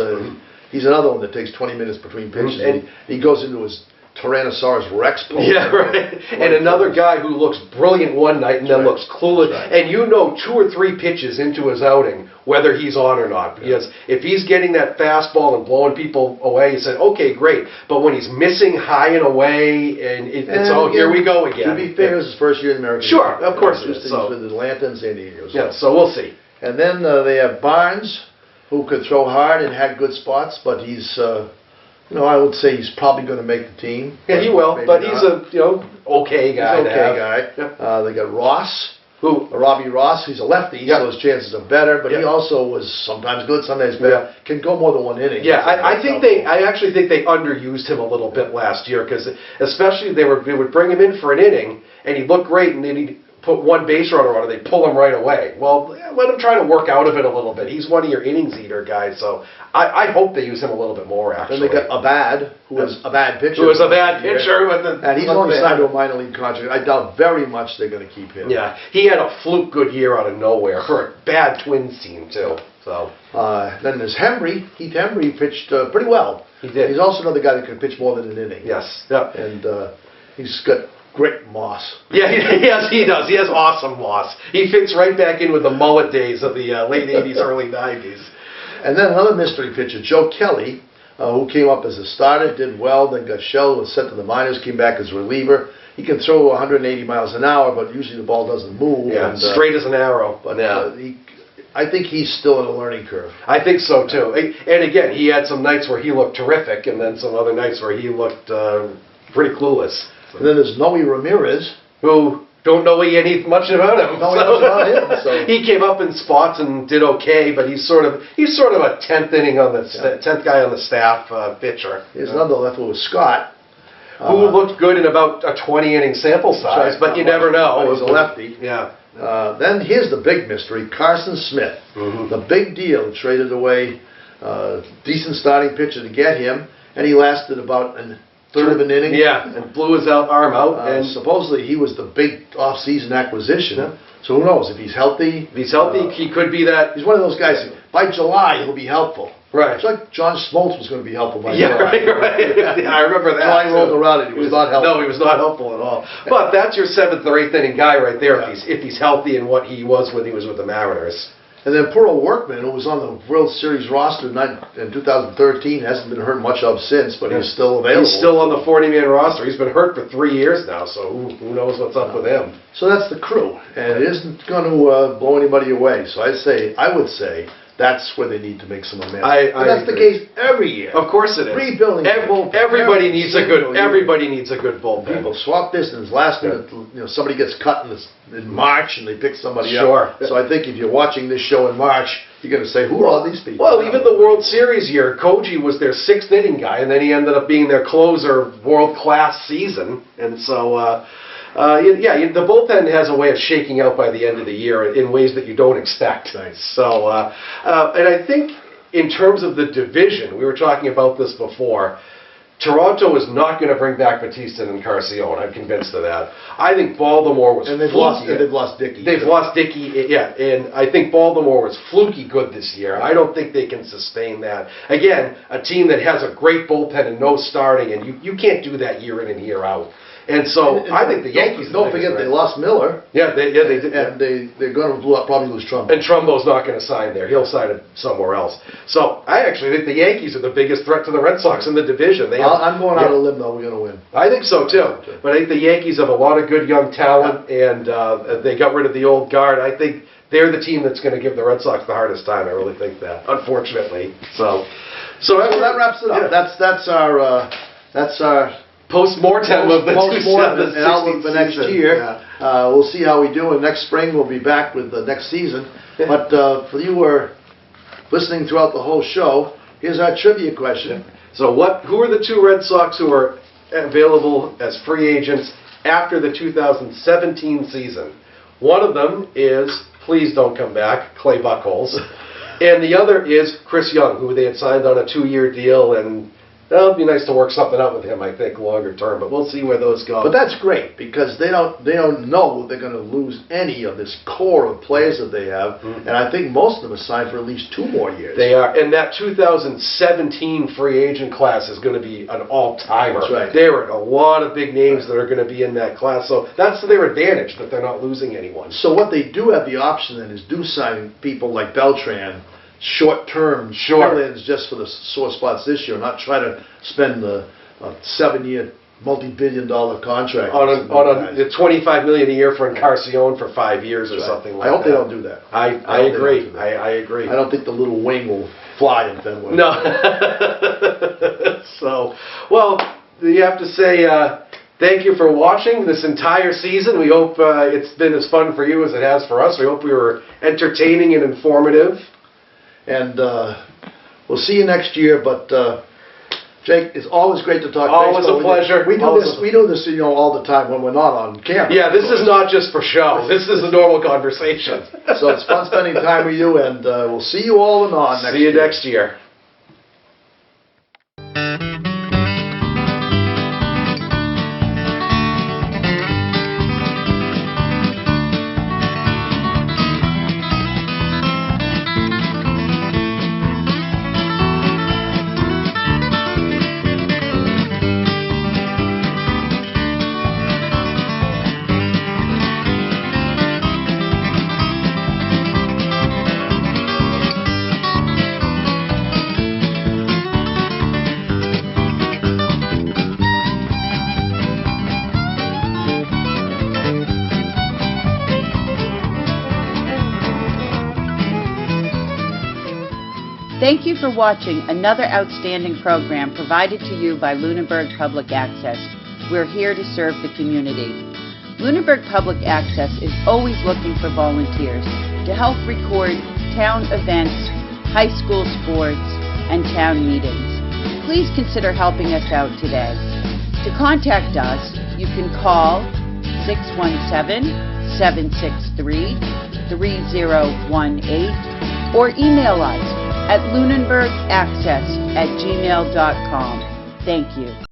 he's another one that takes 20 minutes between pitches. And he goes into his Tyrannosaurus Rex pose. Yeah, right. And another guy who looks brilliant one night and then looks clueless. And you know 2 or 3 pitches into his outing whether he's on or not. Because if he's getting that fastball and blowing people away, you said, okay, great. But when he's missing high and away, and it's here we go again. To be fair, it was his first year in America. Sure, of course it is. He was with Atlanta and San Diego. Yeah, so we'll see. And then they have Barnes, who could throw hard and had good spots, but he's... I would say he's probably going to make the team. Yeah, he will, but he's a okay guy. He's okay guy. They got Ross, Who? Robbie Ross, he's a lefty, Yeah. so his chances are better, but he Yeah. also was sometimes good, sometimes bad. Yeah. Can go more than one inning. Yeah, So I that's think helpful. I actually think they underused him a little bit last year because especially they would bring him in for an inning and he looked great and then he'd put one base runner on and they'd pull him right away. Well, let him try to work out of it a little bit. He's one of your innings eater guys, so I hope they use him a little bit more actually. Then they got Abad, who was a bad pitcher. Who was a bad pitcher with the and he's only signed to a minor league contract. I doubt very much they're going to keep him. Yeah, he had a fluke good year out of nowhere for a bad Twins team too. So Then there's Hembry. Heath Hembry pitched pretty well. He did. He's also another guy that can pitch more than an inning. yes, yeah. And he's got great moss. Yeah, yes, he does. He has awesome moss. He fits right back in with the mullet days of the late 80s, early 90s. And then another mystery pitcher, Joe Kelly, who came up as a starter, did well, then got shelled, was sent to the minors, came back as a reliever. He can throw 180 miles an hour, but usually the ball doesn't move. Yeah, and, straight as an arrow. But Yeah. I think he's still in a learning curve. I think so too. And again, he had some nights where he looked terrific, and then some other nights where he looked pretty clueless. And then there's Noe Ramirez. Who don't know much about him. Know much about him, so. He came up in spots and did okay, but he's sort of a 10th inning on the 10th guy on the staff pitcher. There's another left was Scott. Who looked good in about a 20 inning sample size, right. but you never know. He's a lefty. Yeah. Then here's the big mystery, Carson Smith. Mhm. The big deal, traded away decent starting pitcher to get him, and he lasted about a third of an inning. Yeah, and blew his arm out. And supposedly he was the big off-season acquisition. Yeah. So who knows, if he's healthy. if he's healthy, he could be that. He's one of those guys, by July he'll be helpful. Right. It's like John Smoltz was going to be helpful by Yeah, July. right. Yeah, I remember that. July rolled too. around and he was not helpful. No, he was not helpful at all. But that's your 7th or 8th inning guy right there. Yeah. If he's healthy and what he was when he was with the Mariners. And then poor old Workman, who was on the World Series roster in 2013, hasn't been hurt much of since, but he's still available. He's still on the 40-man roster. He's been hurt for 3 years now, so who knows what's up with him. So that's the crew, and it isn't going to blow anybody away. So I would say that's where they need to make some amendments. And that's the agree. case every year. Of course it is. Rebuilding the bullpen. Everybody Every needs a single good. year. Everybody needs a good bullpen. People swap distance last minute. Somebody gets cut in March, and they pick somebody Sure. up. So I think if you're watching this show in March, you're going to say, "Who are all these people?" Well, even the World Series year, Koji was their 6th inning guy, and then he ended up being their closer, world-class season. And so, the bullpen has a way of shaking out by the end of the year in ways that you don't expect. Nice. So, and I think in terms of the division, we were talking about this before. Toronto is not going to bring back Batista and Carcione. I'm convinced of that. I think Baltimore was And they've fluky. lost Dickey. They've lost Dickey, yeah, and I think Baltimore was fluky good this year. I don't think they can sustain that. Again, a team that has a great bullpen and no starting, and you can't do that year in and year out. And so I think the Yankees. Don't forget they lost Miller. Yeah, they did. And they're going to probably lose Trumbo. And Trumbo's not going to sign there. He'll sign it somewhere else. So I actually think the Yankees are the biggest threat to the Red Sox in the division. I'm going out on a limb though. We're going to win. I think so too. But I think the Yankees have a lot of good young talent, and they got rid of the old guard. I think they're the team that's going to give the Red Sox the hardest time. I really think that, unfortunately. So that wraps it up. Yeah. That's our post-mortem of the post-mortem and outlook for next season. year. Yeah. We'll see how we do, and next spring we'll be back with the next season. Yeah. But for you who are listening throughout the whole show, here's our trivia question. So who are the 2 Red Sox who are available as free agents after the 2017 season? One of them is, please don't come back, Clay Buchholz. And the other is Chris Young, who they had signed on a 2-year deal, and that'll be nice to work something out with him, I think, longer term, but we'll see where those go. But that's great because they don't know they're going to lose any of this core of players that they have, and I think most of them are signed for at least 2 more years. They are, and that 2017 free agent class is going to be an all-timer. That's right. There are a lot of big names that are going to be in that class, so that's their advantage, that they're not losing anyone. So what they do have the option then is do sign people like Beltran, short-term fill-ins just for the sore spots this year, not try to spend the 7-year, multi-billion-dollar contract On a $25 million a year for Encarnacion for 5 years or Right. something like that. I hope they don't do that. I hope they agree. don't do that. I agree. I don't think the little wing will fly in Fenway. No. So, well, you have to say Thank you for watching this entire season. We hope it's been as fun for you as it has for us. We hope we were entertaining and informative. And we'll see you next year, but Jake, it's always great to talk Always baseball. a pleasure. We do this, all the time when we're not on camera. Yeah, this is not just for show. This is a normal conversation. So it's fun spending time with you, and we'll see you all next year. See you next year. Thank you for watching another outstanding program provided to you by Lunenburg Public Access. We're here to serve the community. Lunenburg Public Access is always looking for volunteers to help record town events, high school sports, and town meetings. Please consider helping us out today. To contact us, you can call 617-763-3018 or email us at lunenburgaccess@gmail.com. Thank you.